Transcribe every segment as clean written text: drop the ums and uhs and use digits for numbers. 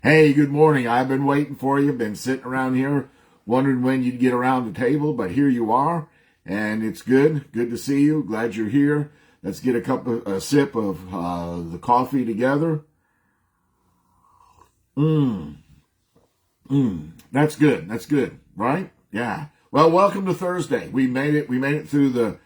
Hey, good morning. I've been waiting for you. Been sitting around here wondering when you'd get around the table, but here you are, and it's good. Good to see you. Glad you're here. Let's get a sip of the coffee together. Mmm, that's good. That's good, right? Yeah. Well, welcome to Thursday. We made it. We made it through the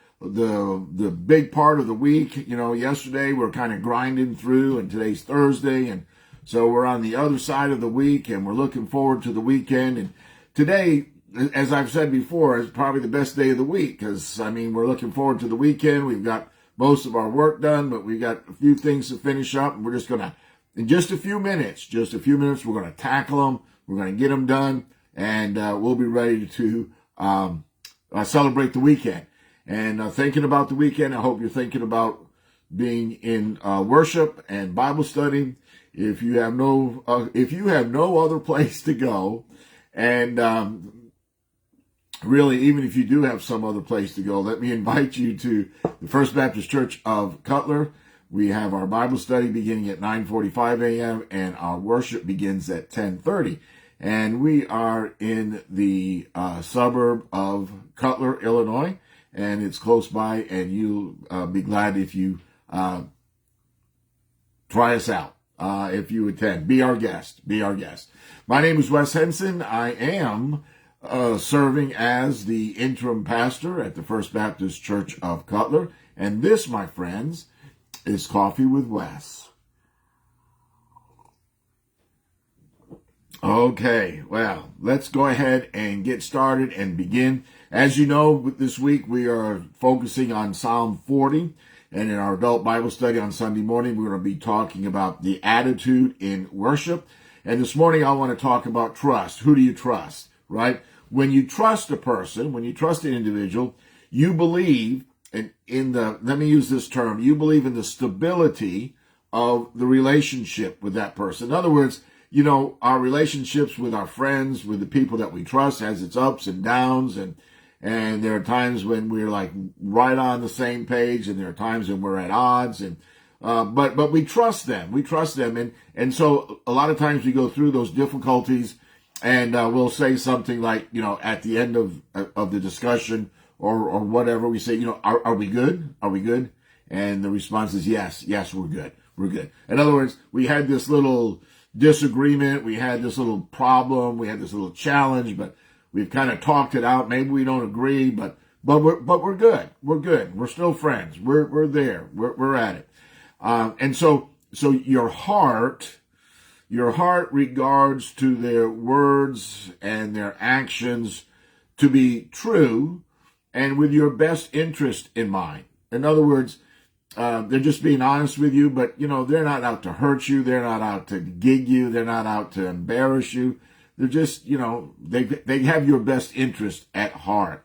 big part of the week. You know, yesterday we're kind of grinding through, and today's Thursday, and so we're on the other side of the week, and we're looking forward to the weekend. And today, as I've said before, is probably the best day of the week because, I mean, we're looking forward to the weekend. We've got most of our work done, but we've got a few things to finish up, and we're just going to, in just a few minutes, we're going to tackle them. We're going to get them done, and we'll be ready to celebrate the weekend. And thinking about the weekend, I hope you're thinking about being in worship and Bible study. If you have no other place to go, and really, even if you do have some other place to go, let me invite you to the First Baptist Church of Cutler. We have our Bible study beginning at 9:45 a.m. and our worship begins at 10:30. And we are in the suburb of Cutler, Illinois, and it's close by. And you'll be glad if you try us out. If you attend, be our guest. My name is Wes Henson. I am serving as the interim pastor at the First Baptist Church of Cutler. And this, my friends, is Coffee with Wes. Okay, well, let's go ahead and get started and begin. As you know, this week we are focusing on Psalm 40. And in our adult Bible study on Sunday morning, we're going to be talking about the attitude in worship. And this morning, I want to talk about trust. Who do you trust, right? When you trust a person, when you trust an individual, you believe let me use this term, you believe in the stability of the relationship with that person. In other words, you know, our relationships with our friends, with the people that we trust has its ups and downs, and there are times when we're like right on the same page, and there are times when we're at odds, and but we trust them. And so a lot of times we go through those difficulties, and we'll say something like, you know, at the end of the discussion or whatever, we say, you know, are we good? Are we good? And the response is yes, we're good. In other words, we had this little disagreement, we had this little problem, we had this little challenge, but we've kind of talked it out. Maybe we don't agree, but we're good. We're still friends. We're there. We're at it. And so your heart regards to their words and their actions to be true and with your best interest in mind. In other words, they're just being honest with you, but you know, they're not out to hurt you. They're not out to gig you. They're not out to embarrass you. They're just, you know, they have your best interest at heart.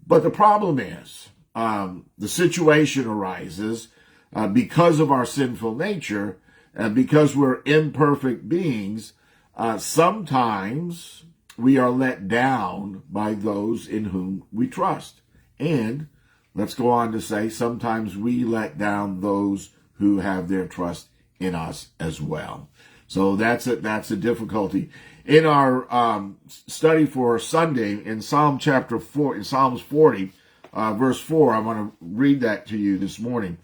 But the problem is, the situation arises because of our sinful nature, and because we're imperfect beings, sometimes we are let down by those in whom we trust. And let's go on to say, sometimes we let down those who have their trust in us as well. So that's a difficulty. In our study for Sunday, in Psalms 40, verse 4, I want to read that to you this morning.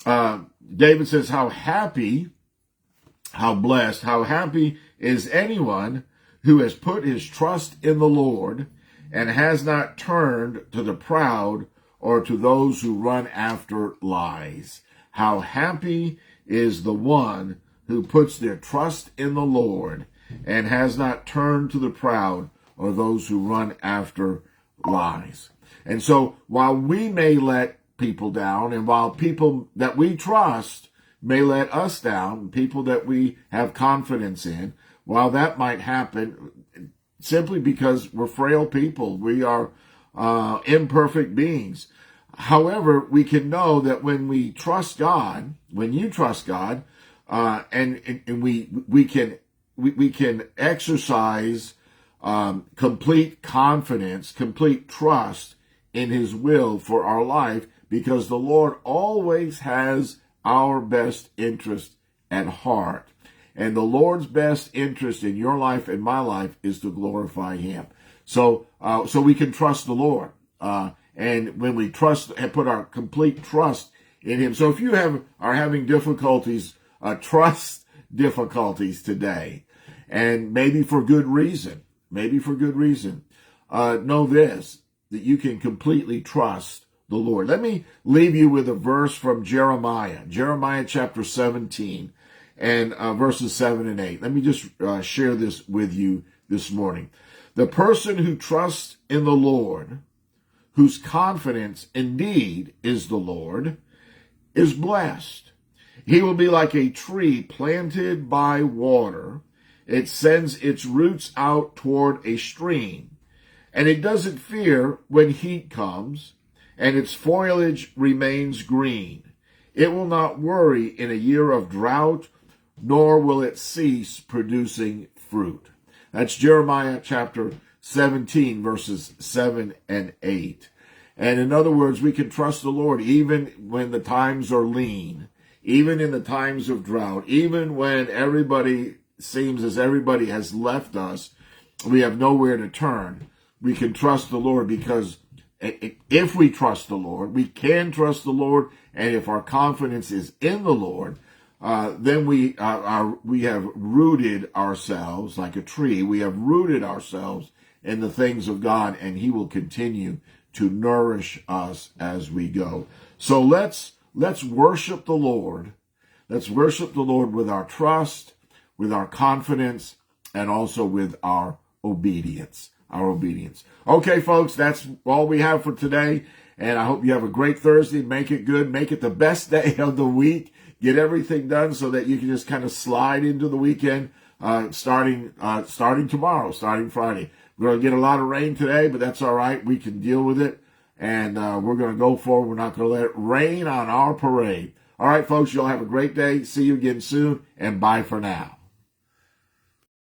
David says, how happy, how blessed, how happy is anyone who has put his trust in the Lord and has not turned to the proud or to those who run after lies. How happy is the one who puts their trust in the Lord and has not turned to the proud or those who run after lies. And so while we may let people down, and while people that we trust may let us down, people that we have confidence in, while that might happen simply because we're frail people, we are imperfect beings. However, we can know that when we trust God, when you trust God, and we can exercise complete confidence, complete trust in His will for our life, because the Lord always has our best interest at heart. And the Lord's best interest in your life and my life is to glorify him. So we can trust the Lord. And when we trust and put our complete trust in him. So if you are having difficulties, trust difficulties today, and maybe for good reason, know this, that you can completely trust the Lord. Let me leave you with a verse from Jeremiah chapter 17 and verses 7 and 8. Let me just share this with you this morning. The person who trusts in the Lord, whose confidence indeed is the Lord, is blessed. He will be like a tree planted by water. It sends its roots out toward a stream, and it doesn't fear when heat comes, and its foliage remains green. It will not worry in a year of drought, nor will it cease producing fruit. That's Jeremiah chapter 17, verses 7 and 8. And in other words, we can trust the Lord even when the times are lean, even in the times of drought, even when everybody seems as everybody has left us, we have nowhere to turn. We can trust the Lord because if we trust the Lord, we can trust the Lord. And if our confidence is in the Lord, then we have rooted ourselves like a tree. We have rooted ourselves in the things of God, and he will continue to nourish us as we go. So let's worship the Lord. Let's worship the Lord with our trust, with our confidence, and also with our obedience. Okay, folks, that's all we have for today. And I hope you have a great Thursday. Make it good. Make it the best day of the week. Get everything done so that you can just kind of slide into the weekend, starting tomorrow, starting Friday. We're going to get a lot of rain today, but that's all right. We can deal with it. And we're going to go forward. We're not going to let it rain on our parade. All right, folks, you'll have a great day. See you again soon, and bye for now.